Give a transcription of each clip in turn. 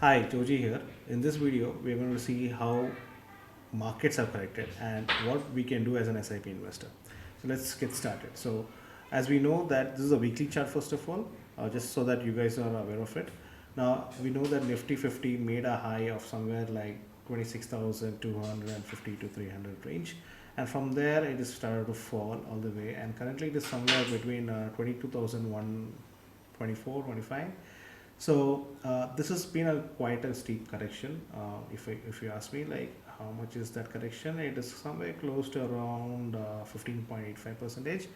Hi, Joji here. In this video, we're going to see how markets have corrected and what we can do as an SIP investor. So let's get started. So as we know that this is a weekly chart first of all, just so that you guys are aware of it. Now we know that Nifty 50 made a high of somewhere like 26,250 to 300 range, and from there it is started to fall all the way, and currently it is somewhere between 22,124, 25. So this has been a quite a steep correction. If you ask me, like how much is that correction? It is somewhere close to around 15.85 percentage,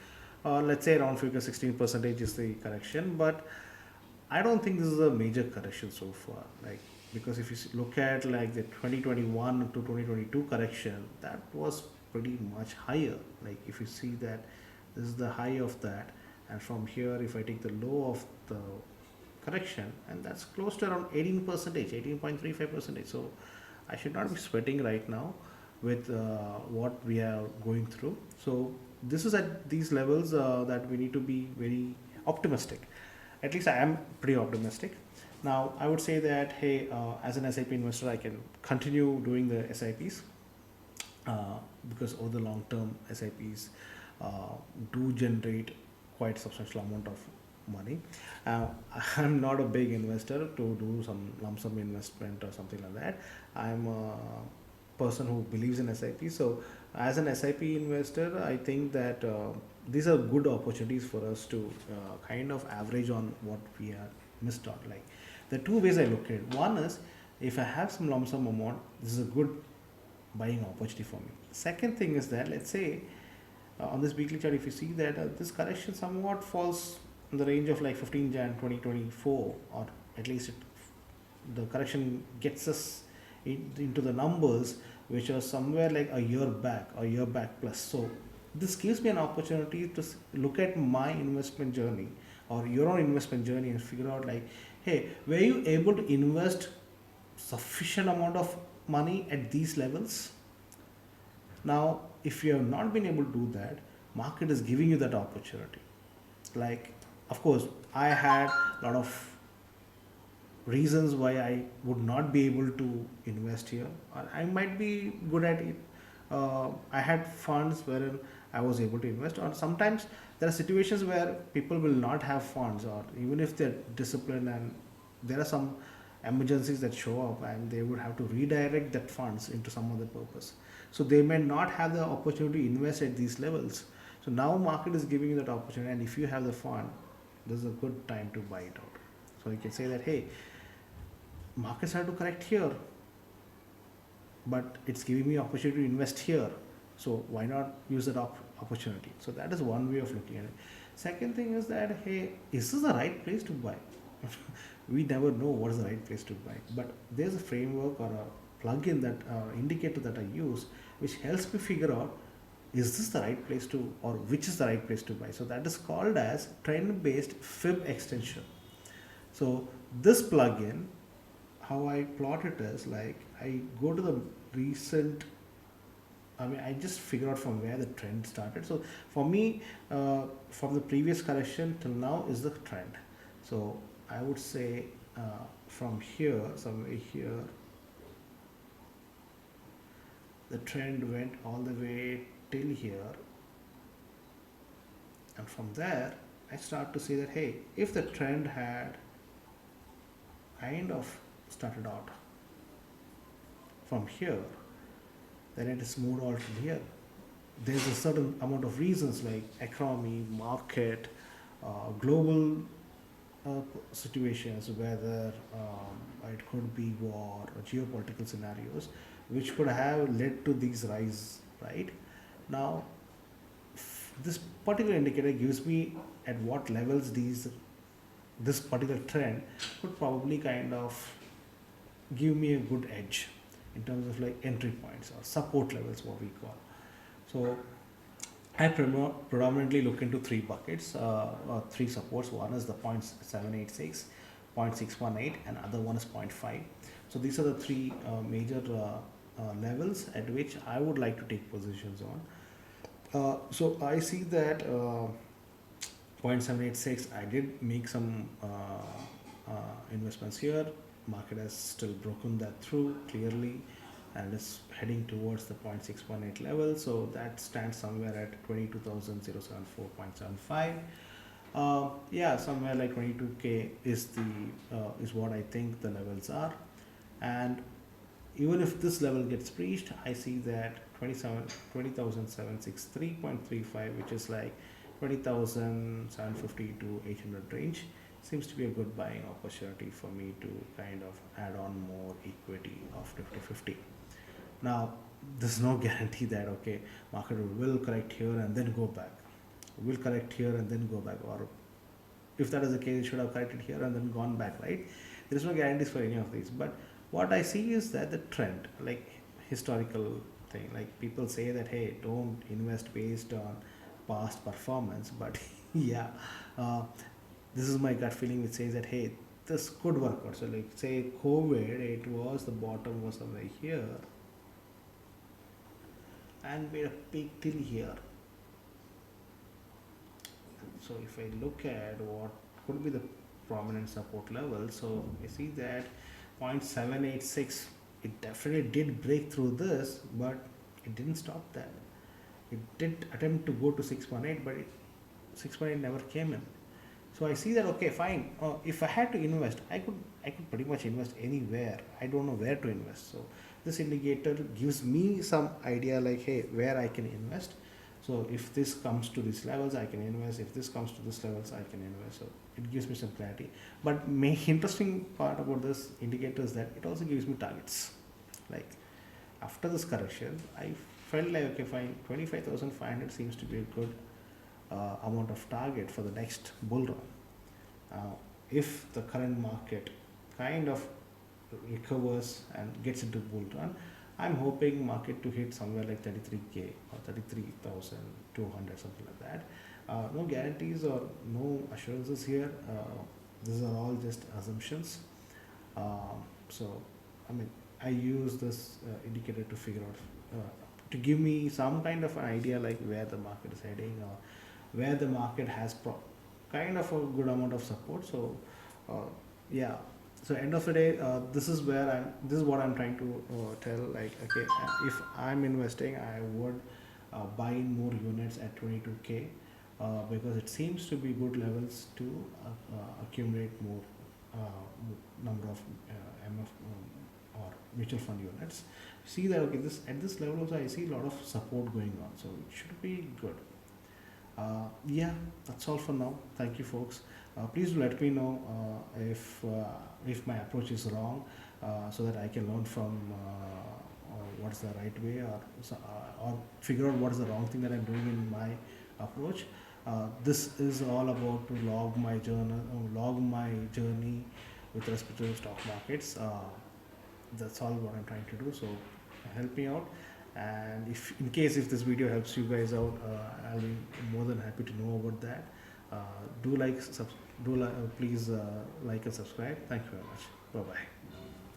or let's say around figure 16 percentage is the correction. But I don't think this is a major correction so far. Like because if you look at like the 2021 to 2022 correction, that was pretty much higher. Like if you see that this is the high of that, and from here if I take the low of the correction, and that's close to around 18 percentage, 18.35 percentage. So I should not be sweating right now with what we are going through. So this is at these levels that we need to be very optimistic. At least I am pretty optimistic. Now I would say that hey, as an SIP investor, I can continue doing the SIPs because over the long term SIPs do generate quite substantial amount of money. I'm not a big investor to do some lump sum investment or something like that. I'm a person who believes in SIP. So as an SIP investor, I think that these are good opportunities for us to kind of average on what we are missed on. Like the two ways I look at it. One is if I have some lump sum amount, this is a good buying opportunity for me. Second thing is that let's say on this weekly chart, if you see that this correction somewhat falls in the range of like 15 Jan 2024, or at least the correction gets us into the numbers which are somewhere like a year back or year back plus. So this gives me an opportunity to look at my investment journey or your own investment journey and figure out like, hey, were you able to invest sufficient amount of money at these levels? Now if you have not been able to do that, market is giving you that opportunity. Like of course I had a lot of reasons why I would not be able to invest here, or I might be good at it. I had funds wherein I was able to invest, or sometimes there are situations where people will not have funds, or even if they're disciplined and there are some emergencies that show up and they would have to redirect that funds into some other purpose. So they may not have the opportunity to invest at these levels. So now market is giving you that opportunity, and if you have the fund, this is a good time to buy it out. So you can say that hey, markets have to correct here, but it's giving me opportunity to invest here. So why not use that opportunity? So that is one way of looking at it. Second thing is that hey, is this the right place to buy? We never know what is the right place to buy, but there's a framework or a plugin that indicator that I use which helps me figure out is this the right place to, or which is the right place to buy. So that is called as trend based fib extension. So this plugin, how I plot it is like I go to the recent, I mean I just figure out from where the trend started. So for me, from the previous correction till now is the trend. So I would say from here, somewhere here, the trend went all the way till here, and from there I start to see that hey, if the trend had kind of started out from here, then it is moved all to here. There's a certain amount of reasons like economy, market, global situations, whether it could be war or geopolitical scenarios, which could have led to these rise. Right now, this particular indicator gives me at what levels this particular trend could probably kind of give me a good edge in terms of like entry points or support levels, what we call. So I predominantly look into three buckets, or three supports. One is the 0.786, 0.618, and other one is zero point 0.5. So these are the three major levels at which I would like to take positions on. So I see that 0.786, I did make some investments here. market has still broken that through clearly and is heading towards the 0.618 level, so that stands somewhere at 22,074.75. Yeah, somewhere like 22k is the is what I think the levels are. And even if this level gets breached, I see that 20,763.35, which is like 20,750 to 800 range, seems to be a good buying opportunity for me to kind of add on more equity of Nifty 50. Now, there's no guarantee that okay, market will correct here and then go back, will correct here and then go back, or if that is the case, it should have corrected here and then gone back, right? There is no guarantees for any of these, but what I see is that the trend, like historical thing, like people say that hey, don't invest based on past performance, but yeah, uh, this is my gut feeling which says that hey, this could work out. So like say COVID, it was the bottom was somewhere here and made a peak till here. So if I look at what could be the prominent support level, so I see that 0.786, it definitely did break through this, but it didn't stop that. It did attempt to go to 618, but 618 never came in. So I see that okay, fine. If I had to invest, I could pretty much invest anywhere. I don't know where to invest. So this indicator gives me some idea like hey, where I can invest. So if this comes to these levels, I can invest. If this comes to this levels, I can invest. So it gives me some clarity. But main interesting part about this indicator is that it also gives me targets. Like after this correction, I felt like okay, fine, 25,500 seems to be a good amount of target for the next bull run. If the current market kind of recovers and gets into bull run, I'm hoping market to hit somewhere like 33k or 33,200, something like that. No guarantees or no assurances here. These are all just assumptions. So, I mean, I use this indicator to figure out, to give me some kind of an idea like where the market is heading or where the market has kind of a good amount of support. So, yeah. So end of the day, this is what I'm trying to tell. Like, okay, if I'm investing, I would buy in more units at 22k because it seems to be good levels to accumulate more number of MF or mutual fund units. See that okay, this at this level also I see a lot of support going on, so it should be good. Yeah, that's all for now. Thank you, folks. Please do let me know if my approach is wrong, so that I can learn from what's the right way, or figure out what is the wrong thing that I'm doing in my approach. This is all about to log my journey with respect to the stock markets. That's all what I'm trying to do. So help me out. And if in case if this video helps you guys out, I'll be more than happy to know about that. Do like please like and subscribe. Thank you very much. Bye bye.